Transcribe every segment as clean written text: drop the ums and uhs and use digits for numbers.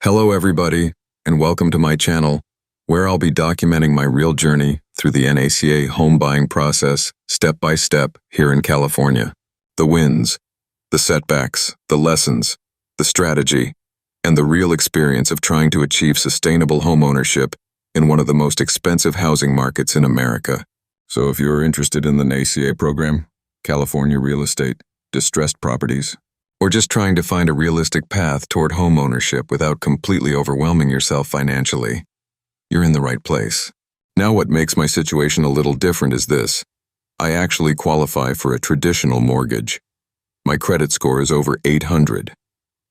Hello everybody, and welcome to my channel, where I'll be documenting my real journey through the NACA home buying process, step by step, here in California. The wins, the setbacks, the lessons, the strategy, and the real experience of trying to achieve sustainable homeownership in one of the most expensive housing markets in America. So if you're interested in the NACA program, California real estate, distressed properties, or just trying to find a realistic path toward homeownership without completely overwhelming yourself financially, you're in the right place. Now what makes my situation a little different is this. I actually qualify for a traditional mortgage. My credit score is over 800.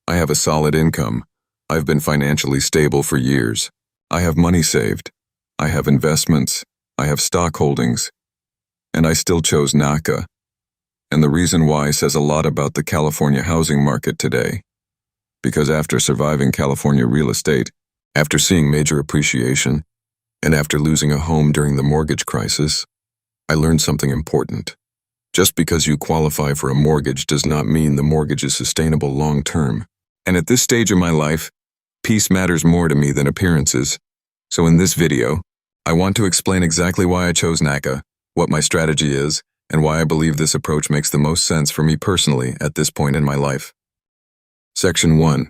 I have a solid income. I've been financially stable for years. I have money saved. I have investments. I have stock holdings. And I still chose NACA. And the reason why says a lot about the California housing market today. Because after surviving California real estate, after seeing major appreciation, and after losing a home during the mortgage crisis, I learned something important. Just because you qualify for a mortgage does not mean the mortgage is sustainable long term. And at this stage of my life, peace matters more to me than appearances. So in this video, I want to explain exactly why I chose NACA, what my strategy is, and why I believe this approach makes the most sense for me personally at this point in my life. Section 1.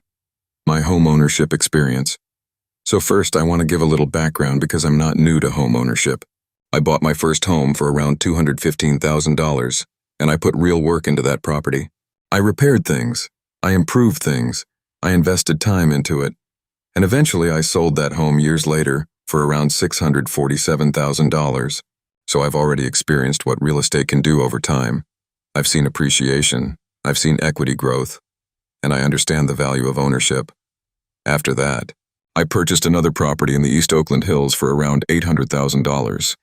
My homeownership experience. So first, I want to give a little background because I'm not new to homeownership. I bought my first home for around $215,000, and I put real work into that property. I repaired things, I improved things, I invested time into it, and eventually I sold that home years later for around $647,000. So I've already experienced what real estate can do over time. I've seen appreciation, I've seen equity growth, and I understand the value of ownership. After that, I purchased another property in the East Oakland Hills for around $800,000.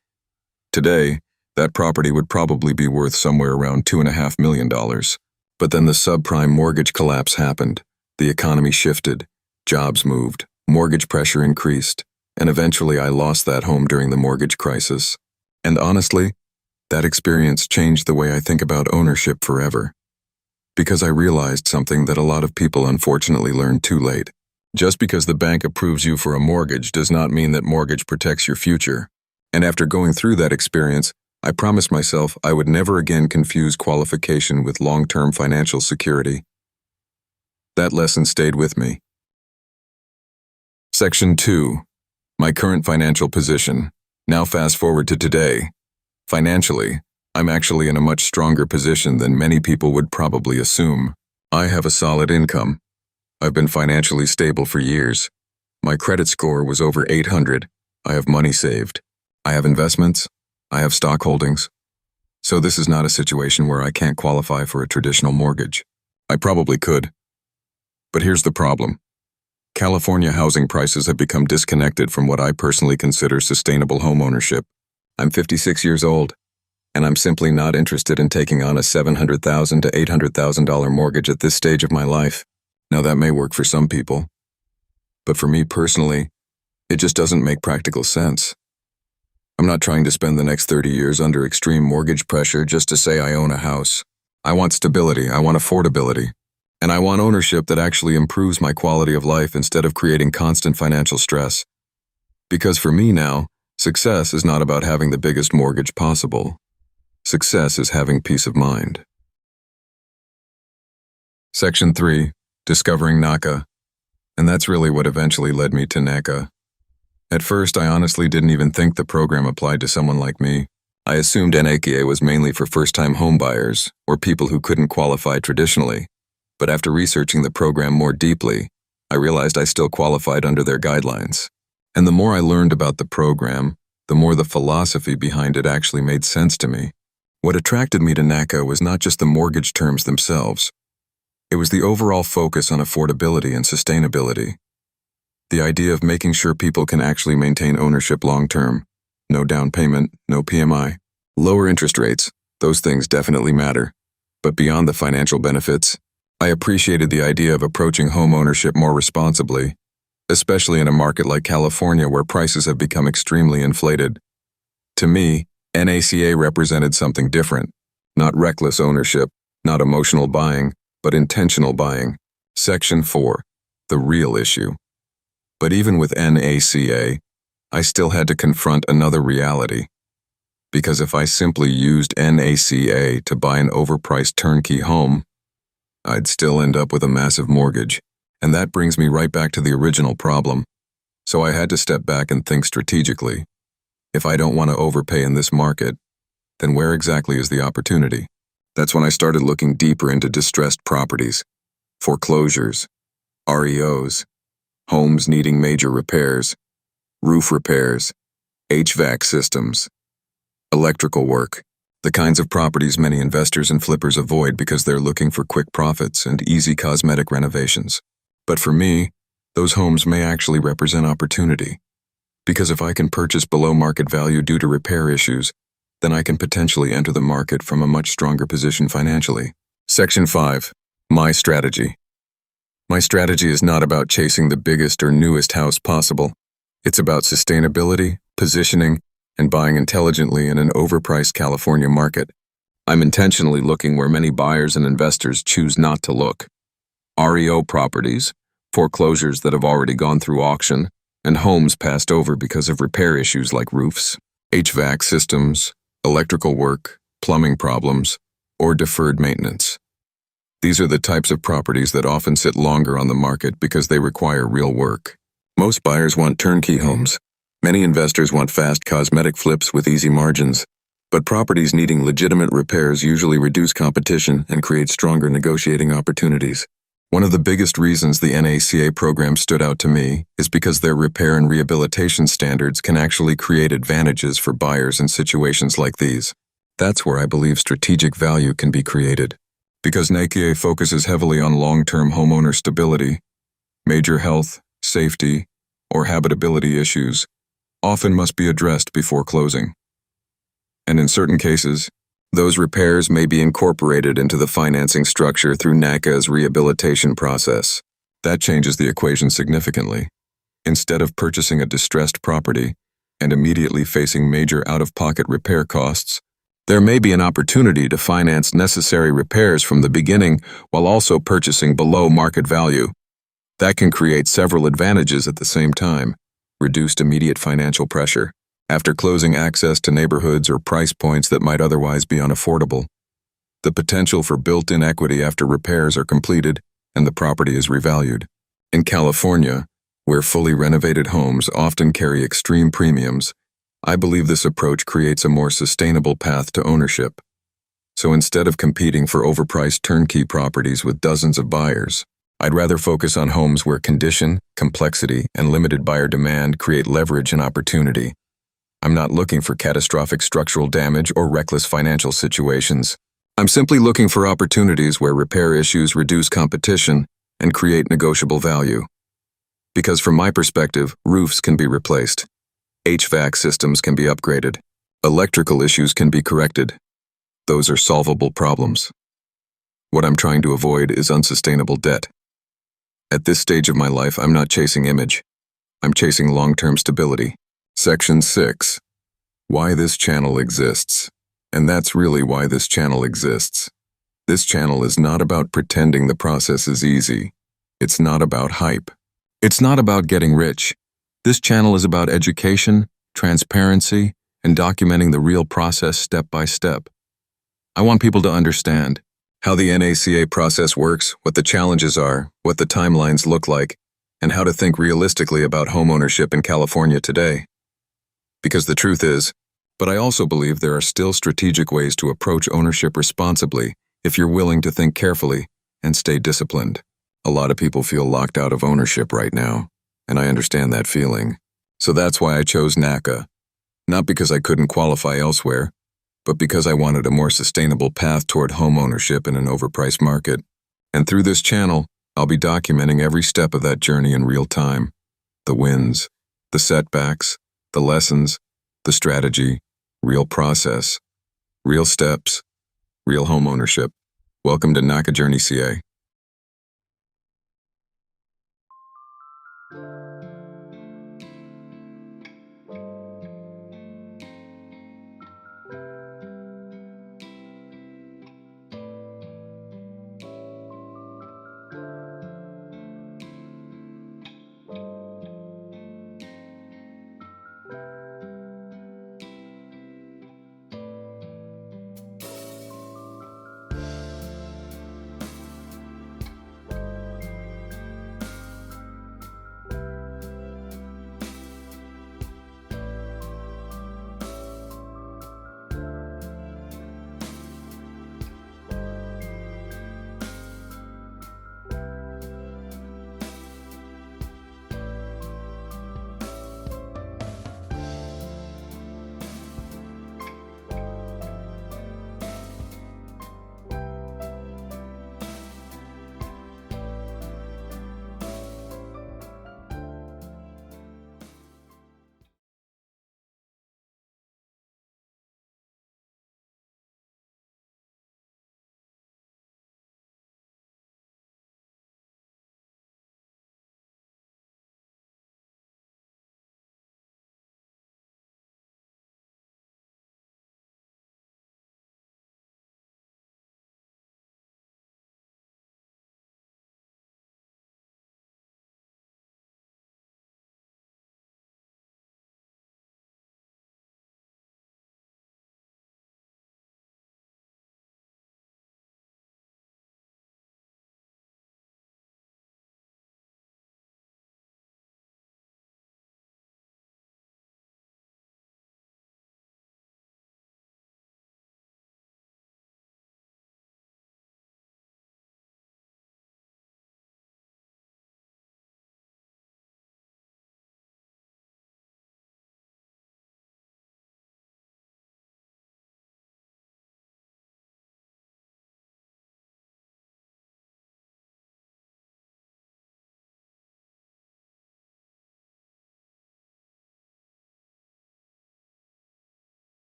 Today, that property would probably be worth somewhere around $2.5 million. But then the subprime mortgage collapse happened, the economy shifted, jobs moved, mortgage pressure increased, and eventually I lost that home during the mortgage crisis. And honestly, that experience changed the way I think about ownership forever. Because I realized something that a lot of people unfortunately learned too late. Just because the bank approves you for a mortgage does not mean that mortgage protects your future. And after going through that experience, I promised myself I would never again confuse qualification with long-term financial security. That lesson stayed with me. Section 2. My current financial position. Now fast forward to today. Financially, I'm actually in a much stronger position than many people would probably assume. I have a solid income. I've been financially stable for years. My credit score was over 800. I have money saved. I have investments. I have stock holdings. So this is not a situation where I can't qualify for a traditional mortgage. I probably could. But here's the problem. California housing prices have become disconnected from what I personally consider sustainable homeownership. I'm 56 years old, and I'm simply not interested in taking on a $700,000 to $800,000 mortgage at this stage of my life. Now that may work for some people, but for me personally, it just doesn't make practical sense. I'm not trying to spend the next 30 years under extreme mortgage pressure just to say I own a house. I want stability, I want affordability. And I want ownership that actually improves my quality of life instead of creating constant financial stress. Because for me now, success is not about having the biggest mortgage possible. Success is having peace of mind. Section 3. Discovering NACA. And that's really what eventually led me to NACA. At first, I honestly didn't even think the program applied to someone like me. I assumed NACA was mainly for first-time homebuyers or people who couldn't qualify traditionally. But after researching the program more deeply, I realized I still qualified under their guidelines. And the more I learned about the program, the more the philosophy behind it actually made sense to me. What attracted me to NACA was not just the mortgage terms themselves. It was the overall focus on affordability and sustainability. The idea of making sure people can actually maintain ownership long-term. No down payment, no PMI. Lower interest rates, those things definitely matter. But beyond the financial benefits, I appreciated the idea of approaching home ownership more responsibly, especially in a market like California where prices have become extremely inflated. To me, NACA represented something different. Not reckless ownership, not emotional buying, but intentional buying. Section 4. The real issue. But even with NACA, I still had to confront another reality. Because if I simply used NACA to buy an overpriced turnkey home, I'd still end up with a massive mortgage. And that brings me right back to the original problem. So I had to step back and think strategically. If I don't want to overpay in this market, then where exactly is the opportunity? That's when I started looking deeper into distressed properties, foreclosures, REOs, homes needing major repairs, roof repairs, HVAC systems, electrical work, the kinds of properties many investors and flippers avoid because they're looking for quick profits and easy cosmetic renovations. But for me, those homes may actually represent opportunity. Because if I can purchase below market value due to repair issues, then I can potentially enter the market from a much stronger position financially. Section 5. My strategy. My strategy is not about chasing the biggest or newest house possible. It's about sustainability, positioning, and buying intelligently in an overpriced California market. I'm intentionally looking where many buyers and investors choose not to look. REO properties, foreclosures that have already gone through auction, and homes passed over because of repair issues like roofs, HVAC systems, electrical work, plumbing problems, or deferred maintenance. These are the types of properties that often sit longer on the market because they require real work. Most buyers want turnkey homes. Many investors want fast cosmetic flips with easy margins. But properties needing legitimate repairs usually reduce competition and create stronger negotiating opportunities. One of the biggest reasons the NACA program stood out to me is because their repair and rehabilitation standards can actually create advantages for buyers in situations like these. That's where I believe strategic value can be created. Because NACA focuses heavily on long-term homeowner stability, major health, safety, or habitability issues often must be addressed before closing. And in certain cases, those repairs may be incorporated into the financing structure through NACA's rehabilitation process. That changes the equation significantly. Instead of purchasing a distressed property and immediately facing major out-of-pocket repair costs, there may be an opportunity to finance necessary repairs from the beginning while also purchasing below market value. That can create several advantages at the same time: reduced immediate financial pressure, after closing access to neighborhoods or price points that might otherwise be unaffordable, the potential for built-in equity after repairs are completed and the property is revalued. In California, where fully renovated homes often carry extreme premiums, I believe this approach creates a more sustainable path to ownership. So instead of competing for overpriced turnkey properties with dozens of buyers, I'd rather focus on homes where condition, complexity, and limited buyer demand create leverage and opportunity. I'm not looking for catastrophic structural damage or reckless financial situations. I'm simply looking for opportunities where repair issues reduce competition and create negotiable value. Because from my perspective, roofs can be replaced, HVAC systems can be upgraded, electrical issues can be corrected. Those are solvable problems. What I'm trying to avoid is unsustainable debt. At this stage of my life, I'm not chasing image. I'm chasing long-term stability. Section 6. Why this channel exists. And that's really why this channel exists. This channel is not about pretending the process is easy. It's not about hype. It's not about getting rich. This channel is about education, transparency, and documenting the real process step by step. I want people to understand how the NACA process works, what the challenges are, what the timelines look like, and how to think realistically about homeownership in California today. Because the truth is, but I also believe there are still strategic ways to approach ownership responsibly if you're willing to think carefully and stay disciplined. A lot of people feel locked out of ownership right now, and I understand that feeling. So that's why I chose NACA. Not because I couldn't qualify elsewhere, but because I wanted a more sustainable path toward homeownership in an overpriced market. And through this channel, I'll be documenting every step of that journey in real time. The wins, the setbacks, the lessons, the strategy, real process, real steps, real homeownership. Welcome to NacaJourneyCA.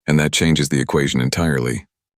And that changes the equation entirely.